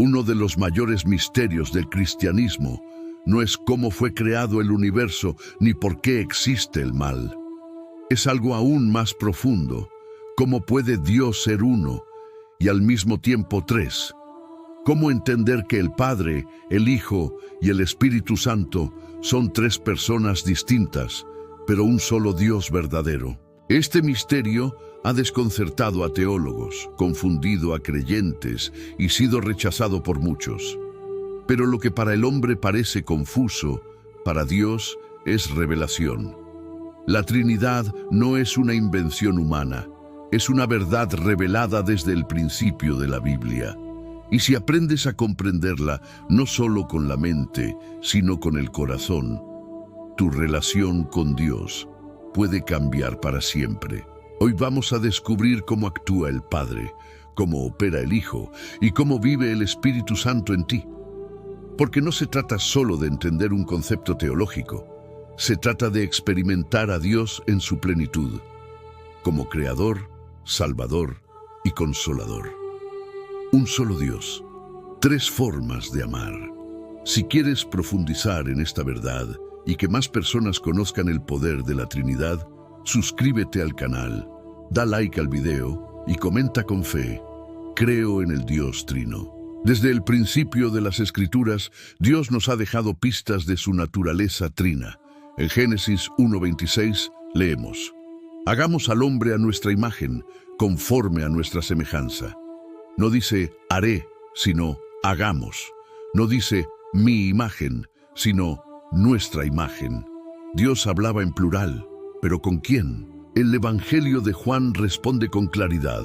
Uno de los mayores misterios del cristianismo no es cómo fue creado el universo ni por qué existe el mal. Es algo aún más profundo. ¿Cómo puede Dios ser uno y al mismo tiempo tres? ¿Cómo entender que el Padre, el Hijo y el Espíritu Santo son tres personas distintas, pero un solo Dios verdadero? Este misterio ha desconcertado a teólogos, confundido a creyentes y sido rechazado por muchos. Pero lo que para el hombre parece confuso, para Dios es revelación. La Trinidad no es una invención humana, es una verdad revelada desde el principio de la Biblia. Y si aprendes a comprenderla no solo con la mente, sino con el corazón, tu relación con Dios puede cambiar para siempre. Hoy vamos a descubrir cómo actúa el Padre, cómo opera el Hijo y cómo vive el Espíritu Santo en ti. Porque no se trata solo de entender un concepto teológico, se trata de experimentar a Dios en su plenitud, como Creador, Salvador y Consolador. Un solo Dios, tres formas de amar. Si quieres profundizar en esta verdad y que más personas conozcan el poder de la Trinidad, suscríbete al canal, da like al video y comenta con fe: creo en el Dios Trino. Desde el principio de las Escrituras, Dios nos ha dejado pistas de su naturaleza trina. En Génesis 1:26 leemos: hagamos al hombre a nuestra imagen, conforme a nuestra semejanza. No dice haré, sino hagamos. No dice mi imagen, sino nuestra imagen. Dios hablaba en plural, ¿pero con quién? El Evangelio de Juan responde con claridad: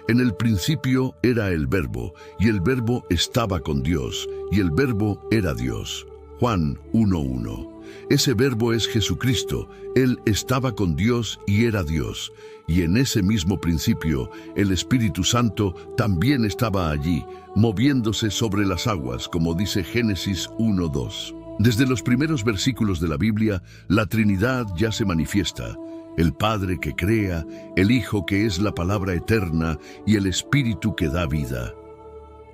en el principio era el Verbo, y el Verbo estaba con Dios, y el Verbo era Dios. Juan 1:1. Ese Verbo es Jesucristo. Él estaba con Dios y era Dios. Y en ese mismo principio, el Espíritu Santo también estaba allí, moviéndose sobre las aguas, como dice Génesis 1:2. Desde los primeros versículos de la Biblia, la Trinidad ya se manifiesta: el Padre que crea, el Hijo que es la palabra eterna y el Espíritu que da vida.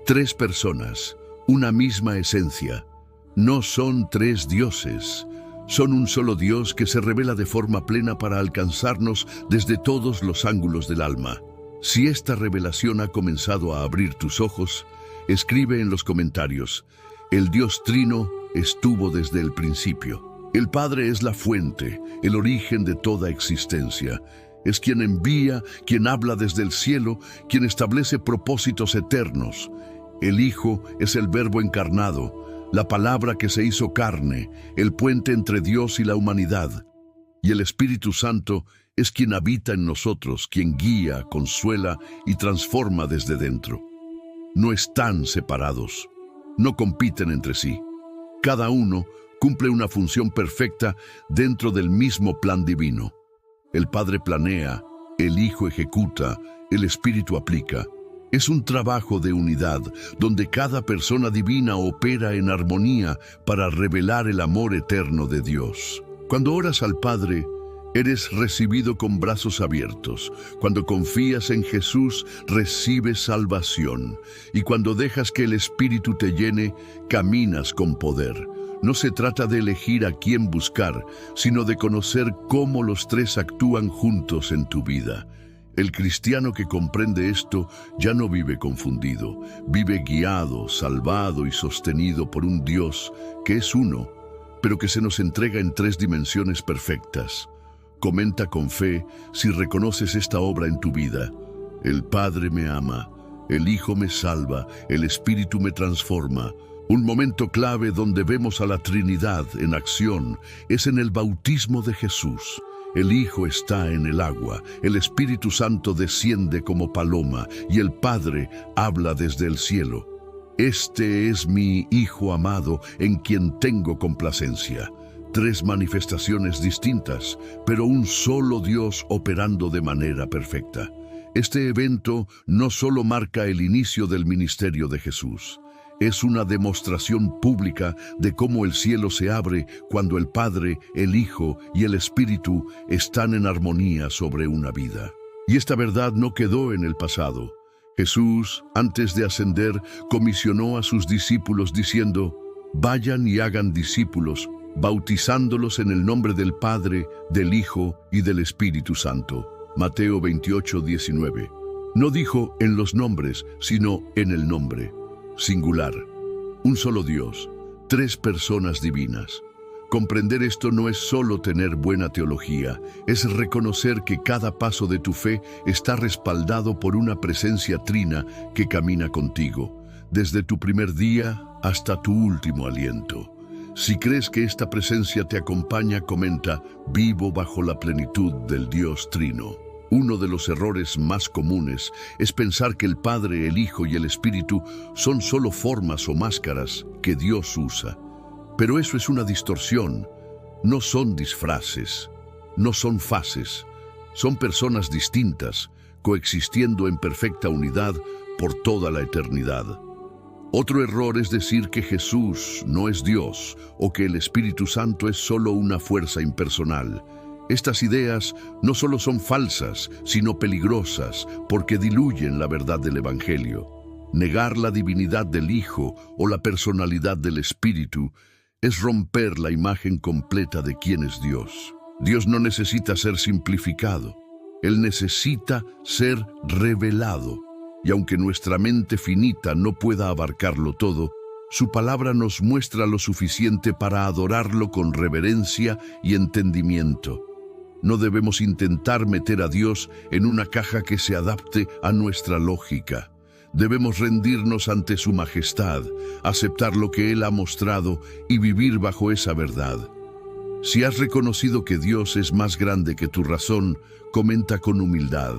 Tres personas, una misma esencia. No son tres dioses, son un solo Dios que se revela de forma plena para alcanzarnos desde todos los ángulos del alma. Si esta revelación ha comenzado a abrir tus ojos, escribe en los comentarios: el Dios Trino estuvo desde el principio. El Padre es la fuente, el origen de toda existencia. Es quien envía, quien habla desde el cielo, quien establece propósitos eternos. El Hijo es el Verbo encarnado, la palabra que se hizo carne, el puente entre Dios y la humanidad. Y el Espíritu Santo es quien habita en nosotros, quien guía, consuela y transforma desde dentro. No están separados, no compiten entre sí. Cada uno cumple una función perfecta dentro del mismo plan divino. El Padre planea, el Hijo ejecuta, el Espíritu aplica. Es un trabajo de unidad, donde cada persona divina opera en armonía para revelar el amor eterno de Dios. Cuando oras al Padre, eres recibido con brazos abiertos. Cuando confías en Jesús, recibes salvación. Y cuando dejas que el Espíritu te llene, caminas con poder. No se trata de elegir a quién buscar, sino de conocer cómo los tres actúan juntos en tu vida. El cristiano que comprende esto ya no vive confundido, vive guiado, salvado y sostenido por un Dios que es uno, pero que se nos entrega en tres dimensiones perfectas. Comenta con fe si reconoces esta obra en tu vida. El Padre me ama, el Hijo me salva, el Espíritu me transforma. Un momento clave donde vemos a la Trinidad en acción es en el bautismo de Jesús. El Hijo está en el agua, el Espíritu Santo desciende como paloma y el Padre habla desde el cielo. Este es mi Hijo amado en quien tengo complacencia. Tres manifestaciones distintas, pero un solo Dios operando de manera perfecta. Este evento no solo marca el inicio del ministerio de Jesús, es una demostración pública de cómo el cielo se abre cuando el Padre, el Hijo y el Espíritu están en armonía sobre una vida. Y esta verdad no quedó en el pasado, Jesús, antes de ascender, comisionó a sus discípulos diciendo: «Vayan y hagan discípulos, bautizándolos en el nombre del Padre, del Hijo y del Espíritu Santo». Mateo 28:19. No dijo en los nombres, sino en el nombre. Singular. Un solo Dios, tres personas divinas. Comprender esto no es solo tener buena teología, es reconocer que cada paso de tu fe está respaldado por una presencia trina que camina contigo, desde tu primer día hasta tu último aliento. Si crees que esta presencia te acompaña, comenta: «Vivo bajo la plenitud del Dios Trino». Uno de los errores más comunes es pensar que el Padre, el Hijo y el Espíritu son solo formas o máscaras que Dios usa. Pero eso es una distorsión. No son disfraces, no son fases, son personas distintas, coexistiendo en perfecta unidad por toda la eternidad. Otro error es decir que Jesús no es Dios o que el Espíritu Santo es solo una fuerza impersonal. Estas ideas no solo son falsas, sino peligrosas, porque diluyen la verdad del Evangelio. Negar la divinidad del Hijo o la personalidad del Espíritu es romper la imagen completa de quién es Dios. Dios no necesita ser simplificado, Él necesita ser revelado. Y aunque nuestra mente finita no pueda abarcarlo todo, su palabra nos muestra lo suficiente para adorarlo con reverencia y entendimiento. No debemos intentar meter a Dios en una caja que se adapte a nuestra lógica. Debemos rendirnos ante su majestad, aceptar lo que Él ha mostrado y vivir bajo esa verdad. Si has reconocido que Dios es más grande que tu razón, comenta con humildad: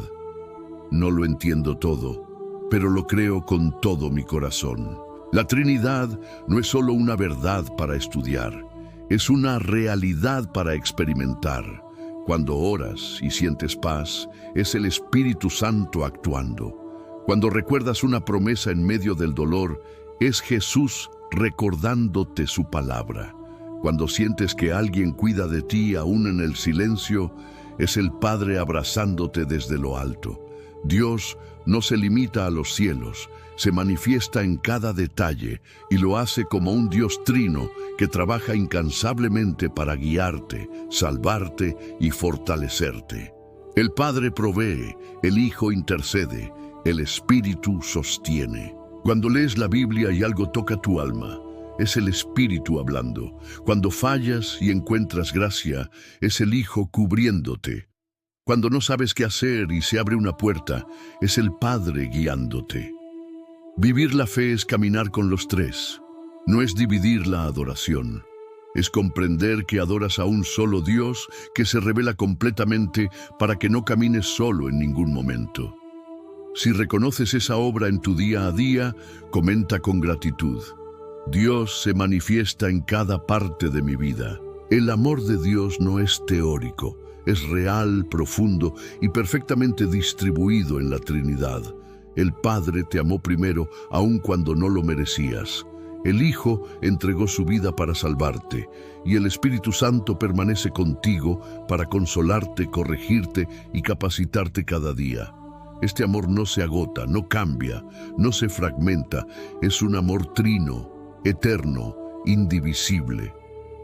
«No lo entiendo todo, pero lo creo con todo mi corazón». La Trinidad no es solo una verdad para estudiar, es una realidad para experimentar. Cuando oras y sientes paz, es el Espíritu Santo actuando. Cuando recuerdas una promesa en medio del dolor, es Jesús recordándote su palabra. Cuando sientes que alguien cuida de ti aún en el silencio, es el Padre abrazándote desde lo alto. Dios no se limita a los cielos, se manifiesta en cada detalle y lo hace como un Dios trino que trabaja incansablemente para guiarte, salvarte y fortalecerte. El Padre provee, el Hijo intercede, el Espíritu sostiene. Cuando lees la Biblia y algo toca tu alma, es el Espíritu hablando. Cuando fallas y encuentras gracia, es el Hijo cubriéndote. Cuando no sabes qué hacer y se abre una puerta, es el Padre guiándote. Vivir la fe es caminar con los tres. No es dividir la adoración. Es comprender que adoras a un solo Dios que se revela completamente para que no camines solo en ningún momento. Si reconoces esa obra en tu día a día, comenta con gratitud: «Dios se manifiesta en cada parte de mi vida». El amor de Dios no es teórico, es real, profundo y perfectamente distribuido en la Trinidad. El Padre te amó primero, aun cuando no lo merecías. El Hijo entregó su vida para salvarte, y el Espíritu Santo permanece contigo para consolarte, corregirte y capacitarte cada día. Este amor no se agota, no cambia, no se fragmenta. Es un amor trino, eterno, indivisible.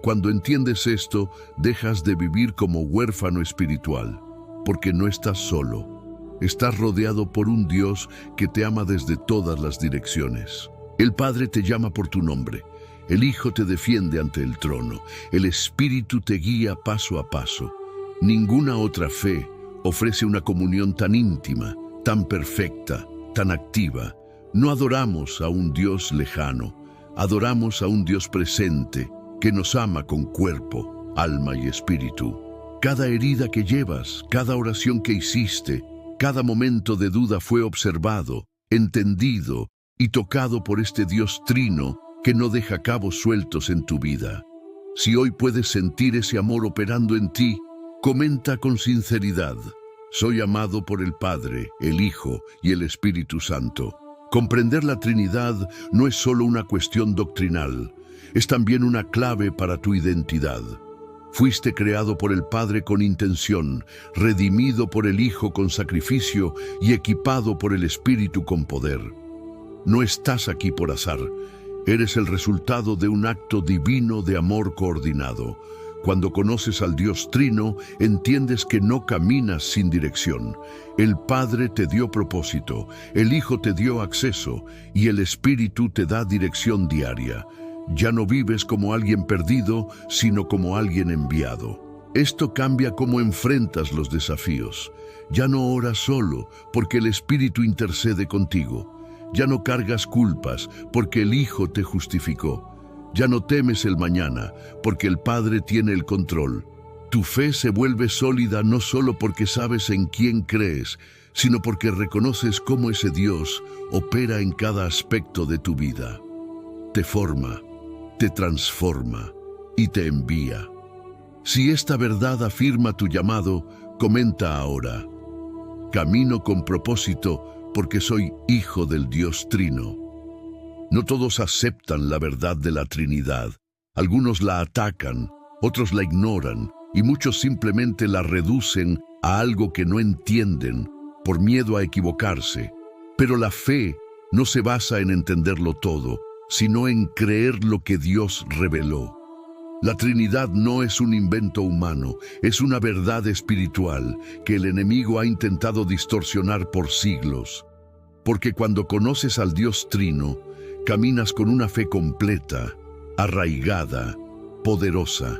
Cuando entiendes esto, dejas de vivir como huérfano espiritual, porque no estás solo. Estás rodeado por un Dios que te ama desde todas las direcciones. El Padre te llama por tu nombre, el Hijo te defiende ante el trono, el Espíritu te guía paso a paso. Ninguna otra fe ofrece una comunión tan íntima, tan perfecta, tan activa. No adoramos a un Dios lejano, adoramos a un Dios presente que nos ama con cuerpo, alma y espíritu. Cada herida que llevas, cada oración que hiciste, cada momento de duda fue observado, entendido y tocado por este Dios trino que no deja cabos sueltos en tu vida. Si hoy puedes sentir ese amor operando en ti, comenta con sinceridad: «Soy amado por el Padre, el Hijo y el Espíritu Santo». Comprender la Trinidad no es solo una cuestión doctrinal, es también una clave para tu identidad. Fuiste creado por el Padre con intención, redimido por el Hijo con sacrificio y equipado por el Espíritu con poder. No estás aquí por azar. Eres el resultado de un acto divino de amor coordinado. Cuando conoces al Dios Trino, entiendes que no caminas sin dirección. El Padre te dio propósito, el Hijo te dio acceso y el Espíritu te da dirección diaria. Ya no vives como alguien perdido, sino como alguien enviado. Esto cambia cómo enfrentas los desafíos. Ya no oras solo, porque el Espíritu intercede contigo. Ya no cargas culpas, porque el Hijo te justificó. Ya no temes el mañana, porque el Padre tiene el control. Tu fe se vuelve sólida no solo porque sabes en quién crees, sino porque reconoces cómo ese Dios opera en cada aspecto de tu vida. Te forma, te transforma y te envía. Si esta verdad afirma tu llamado, comenta ahora: camino con propósito porque soy hijo del Dios Trino. No todos aceptan la verdad de la Trinidad. Algunos la atacan, otros la ignoran y muchos simplemente la reducen a algo que no entienden por miedo a equivocarse. Pero la fe no se basa en entenderlo todo, sino en creer lo que Dios reveló. La Trinidad no es un invento humano, es una verdad espiritual que el enemigo ha intentado distorsionar por siglos. Porque cuando conoces al Dios Trino, caminas con una fe completa, arraigada, poderosa.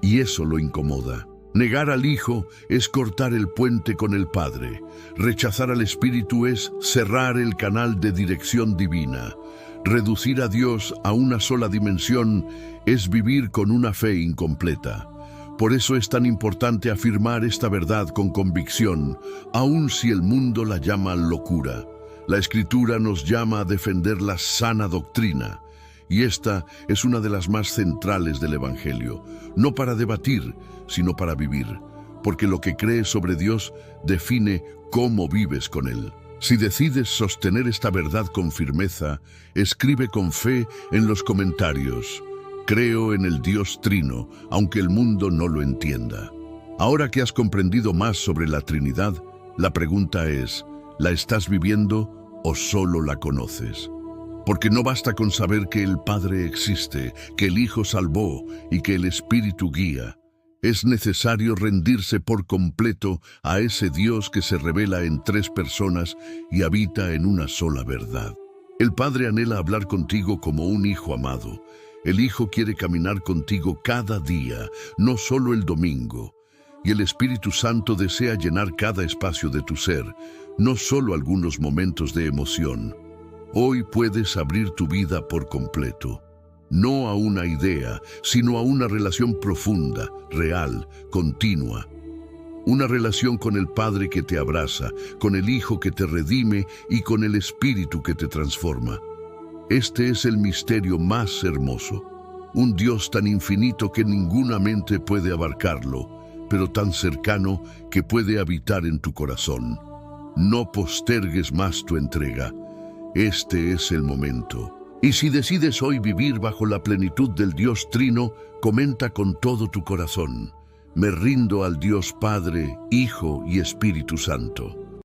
Y eso lo incomoda. Negar al Hijo es cortar el puente con el Padre. Rechazar al Espíritu es cerrar el canal de dirección divina. Reducir a Dios a una sola dimensión es vivir con una fe incompleta. Por eso es tan importante afirmar esta verdad con convicción, aun si el mundo la llama locura. La Escritura nos llama a defender la sana doctrina, y esta es una de las más centrales del Evangelio, no para debatir, sino para vivir, porque lo que crees sobre Dios define cómo vives con Él. Si decides sostener esta verdad con firmeza, escribe con fe en los comentarios: creo en el Dios Trino, aunque el mundo no lo entienda. Ahora que has comprendido más sobre la Trinidad, la pregunta es: ¿la estás viviendo o solo la conoces? Porque no basta con saber que el Padre existe, que el Hijo salvó y que el Espíritu guía. Es necesario rendirse por completo a ese Dios que se revela en tres personas y habita en una sola verdad. El Padre anhela hablar contigo como un hijo amado. El Hijo quiere caminar contigo cada día, no solo el domingo. Y el Espíritu Santo desea llenar cada espacio de tu ser, no solo algunos momentos de emoción. Hoy puedes abrir tu vida por completo. No a una idea, sino a una relación profunda, real, continua. Una relación con el Padre que te abraza, con el Hijo que te redime y con el Espíritu que te transforma. Este es el misterio más hermoso. Un Dios tan infinito que ninguna mente puede abarcarlo, pero tan cercano que puede habitar en tu corazón. No postergues más tu entrega. Este es el momento. Y si decides hoy vivir bajo la plenitud del Dios Trino, comenta con todo tu corazón: me rindo al Dios Padre, Hijo y Espíritu Santo.